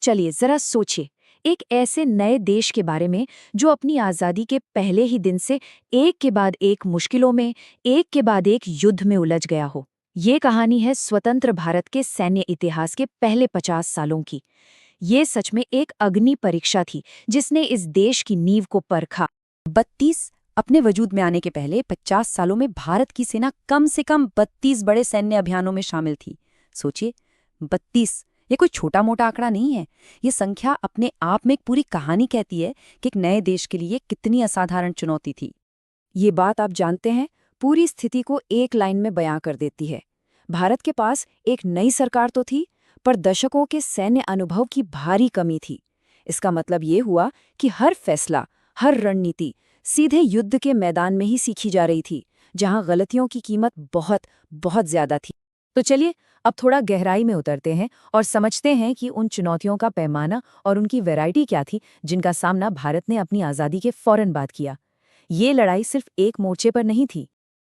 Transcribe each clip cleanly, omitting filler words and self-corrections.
चलिए जरा सोचिए, एक ऐसे नए देश के बारे में जो अपनी आज़ादी के पहले ही दिन से एक के बाद एक मुश्किलों में, एक के बाद एक युद्ध में उलझ गया हो। ये कहानी है स्वतंत्र भारत के सैन्य इतिहास के पहले 50 सालों की। ये सच में एक अग्नि परीक्षा थी जिसने इस देश की नींव को परखा। 32 अपने वजूद में आने के पहले 50 सालों में भारत की सेना कम से कम 32 बड़े सैन्य अभियानों में शामिल थी। सोचिए, 32। ये कोई छोटा मोटा आंकड़ा नहीं है। ये संख्या अपने आप में एक पूरी कहानी कहती है कि एक नए देश के लिए कितनी असाधारण चुनौती थी। ये बात आप जानते हैं, पूरी स्थिति को एक लाइन में बयां कर देती है। भारत के पास एक नई सरकार तो थी, पर दशकों के सैन्य अनुभव की भारी कमी थी। इसका मतलब ये हुआ कि हर फैसला, हर रणनीति सीधे युद्ध के मैदान में ही सीखी जा रही थी, जहां गलतियों की कीमत बहुत बहुत ज्यादा थी। तो चलिए अब थोड़ा गहराई में उतरते हैं और समझते हैं कि उन चुनौतियों का पैमाना और उनकी वैरायटी क्या थी जिनका सामना भारत ने अपनी आज़ादी के फौरन बाद किया। ये लड़ाई सिर्फ एक मोर्चे पर नहीं थी।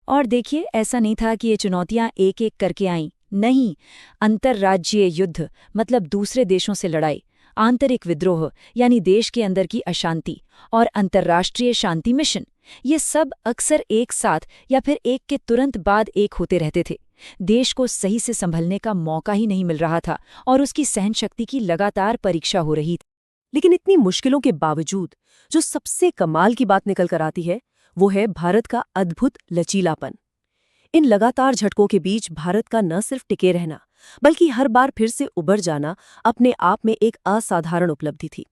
और देखिए, ऐसा नहीं था कि ये चुनौतियां एक एक करके आईं। नहीं, अंतर्राज्यीय युद्ध मतलब दूसरे देशों से लड़ाई, आंतरिक विद्रोह यानी देश के अंदर की अशांति, और अंतर्राष्ट्रीय शांति मिशन, ये सब अक्सर एक साथ या फिर एक के तुरंत बाद एक होते रहते थे। देश को सही से संभलने का मौका ही नहीं मिल रहा था और उसकी सहनशक्ति की लगातार परीक्षा हो रही थी। लेकिन इतनी मुश्किलों के बावजूद जो सबसे कमाल की बात निकल कर आती है, वो है भारत का अद्भुत लचीलापन। इन लगातार झटकों के बीच भारत का न सिर्फ टिके रहना, बल्कि हर बार फिर से उबर जाना अपने आप में एक असाधारण उपलब्धि थी।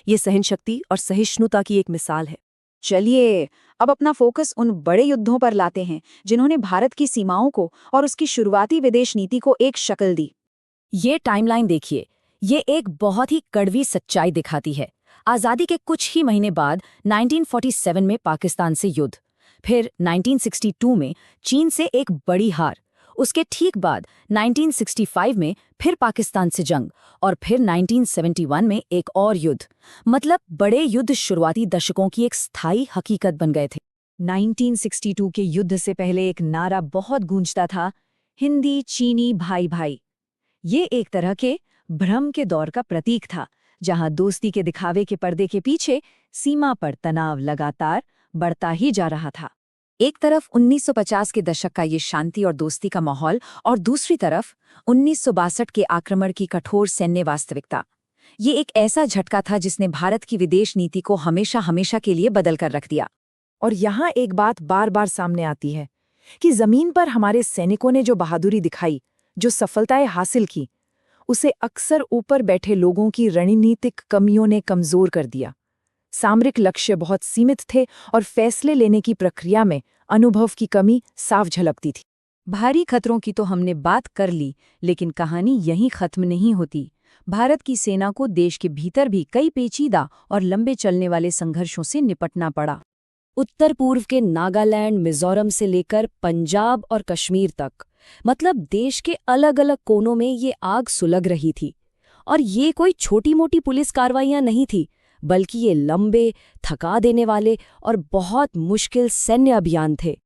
ये सहनशक्ति और सहिष्णुता की एक मिसाल है। चलिए अब अपना फोकस उन बड़े युद्धों पर लाते हैं जिन्होंने भारत की सीमाओं को और उसकी शुरुआती विदेश नीति को एक शक्ल दी। ये टाइमलाइन देखिए, ये एक बहुत ही कड़वी सच्चाई दिखाती है। आज़ादी के कुछ ही महीने बाद 1947 में पाकिस्तान से युद्ध, फिर 1962 में चीन से एक बड़ी हार, उसके ठीक बाद 1965 में फिर पाकिस्तान से जंग, और फिर 1971 में एक और युद्ध। मतलब बड़े युद्ध शुरुआती दशकों की एक स्थायी हकीकत बन गए थे। 1962 के युद्ध से पहले एक नारा बहुत गूंजता था, हिंदी चीनी भाई भाई। ये एक तरह के भ्रम के दौर का प्रतीक था, जहां दोस्ती के दिखावे के पर्दे के पीछे सीमा पर तनाव लगातार बढ़ता ही जा रहा था। एक तरफ 1950 के दशक का ये शांति और दोस्ती का माहौल, और दूसरी तरफ 1962 के आक्रमण की कठोर सैन्य वास्तविकता। ये एक ऐसा झटका था जिसने भारत की विदेश नीति को हमेशा हमेशा के लिए बदल कर रख दिया। और यहाँ एक बात बार बार सामने आती है कि जमीन पर हमारे सैनिकों ने जो बहादुरी दिखाई, जो सफलताएं हासिल की, उसे अक्सर ऊपर बैठे लोगों की रणनीतिक कमियों ने कमजोर कर दिया। सामरिक लक्ष्य बहुत सीमित थे और फैसले लेने की प्रक्रिया में अनुभव की कमी साफ झलकती थी। भारी खतरों की तो हमने बात कर ली, लेकिन कहानी यहीं खत्म नहीं होती। भारत की सेना को देश के भीतर भी कई पेचीदा और लंबे चलने वाले संघर्षों से निपटना पड़ा। उत्तर पूर्व के नागालैंड, मिजोरम से लेकर पंजाब और कश्मीर तक, मतलब देश के अलग अलग कोनों में ये आग सुलग रही थी। और ये कोई छोटी मोटी पुलिस कार्रवाइयां नहीं थी, बल्कि ये लंबे, थका देने वाले और बहुत मुश्किल सैन्य अभियान थे।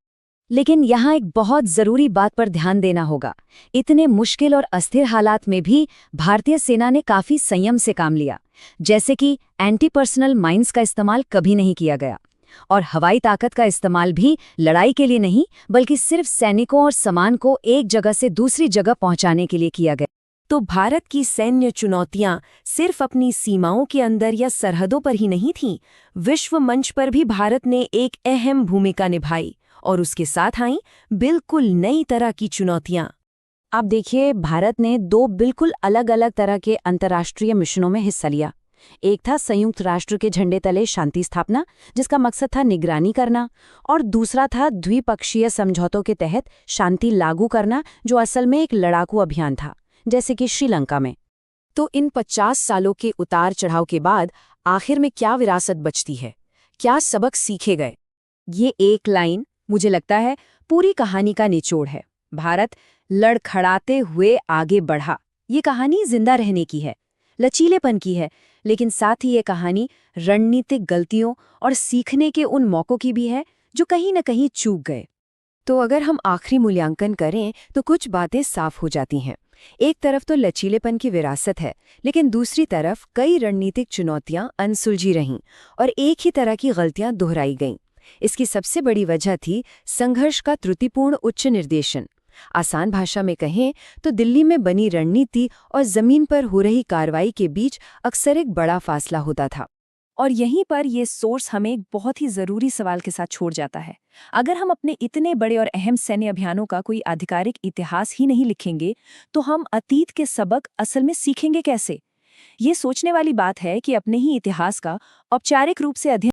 लेकिन यहाँ एक बहुत ज़रूरी बात पर ध्यान देना होगा। इतने मुश्किल और अस्थिर हालात में भी भारतीय सेना ने काफ़ी संयम से काम लिया। जैसे कि एंटी पर्सनल माइंस का इस्तेमाल कभी नहीं किया गया, और हवाई ताकत का इस्तेमाल भी लड़ाई के लिए नहीं, बल्कि सिर्फ सैनिकों और सामान को एक जगह से दूसरी जगह पहुंचाने के लिए किया गया। तो भारत की सैन्य चुनौतियां सिर्फ अपनी सीमाओं के अंदर या सरहदों पर ही नहीं थीं, विश्व मंच पर भी भारत ने एक अहम भूमिका निभाई, और उसके साथ आईं बिल्कुल नई तरह की चुनौतियां। आप देखिए, भारत ने 2 बिल्कुल अलग अलग तरह के अंतर्राष्ट्रीय मिशनों में हिस्सा लिया। एक था संयुक्त राष्ट्र के झंडे तले शांति स्थापना, जिसका मकसद था निगरानी करना, और दूसरा था द्विपक्षीय समझौतों के तहत शांति लागू करना, जो असल में एक लड़ाकू अभियान था, जैसे कि श्रीलंका में। तो इन 50 सालों के उतार चढ़ाव के बाद आखिर में क्या विरासत बचती है, क्या सबक सीखे गए? ये एक लाइन, मुझे लगता है, पूरी कहानी का निचोड़ है। भारत लड़खड़ाते हुए आगे बढ़ा। ये कहानी जिंदा रहने की है, लचीलेपन की है, लेकिन साथ ही ये कहानी रणनीतिक गलतियों और सीखने के उन मौकों की भी है जो कहीं न कहीं चूक गए। तो अगर हम आखिरी मूल्यांकन करें तो कुछ बातें साफ हो जाती हैं। एक तरफ तो लचीलेपन की विरासत है, लेकिन दूसरी तरफ कई रणनीतिक चुनौतियां अनसुलझी रहीं और एक ही तरह की गलतियां दोहराई गईं। इसकी सबसे बड़ी वजह थी संघर्ष का त्रुटिपूर्ण उच्च निर्देशन। आसान भाषा में कहें तो दिल्ली में बनी रणनीति और जमीन पर हो रही कार्रवाई के बीच अक्सर एक बड़ा फासला होता था। और यहीं पर ये सोर्स हमें एक बहुत ही ज़रूरी सवाल के साथ छोड़ जाता है। अगर हम अपने इतने बड़े और अहम सैन्य अभियानों का कोई आधिकारिक इतिहास ही नहीं लिखेंगे, तो हम अतीत के सबक असल में सीखेंगे कैसे? ये सोचने वाली बात है कि अपने ही इतिहास का औपचारिक रूप से अध्ययन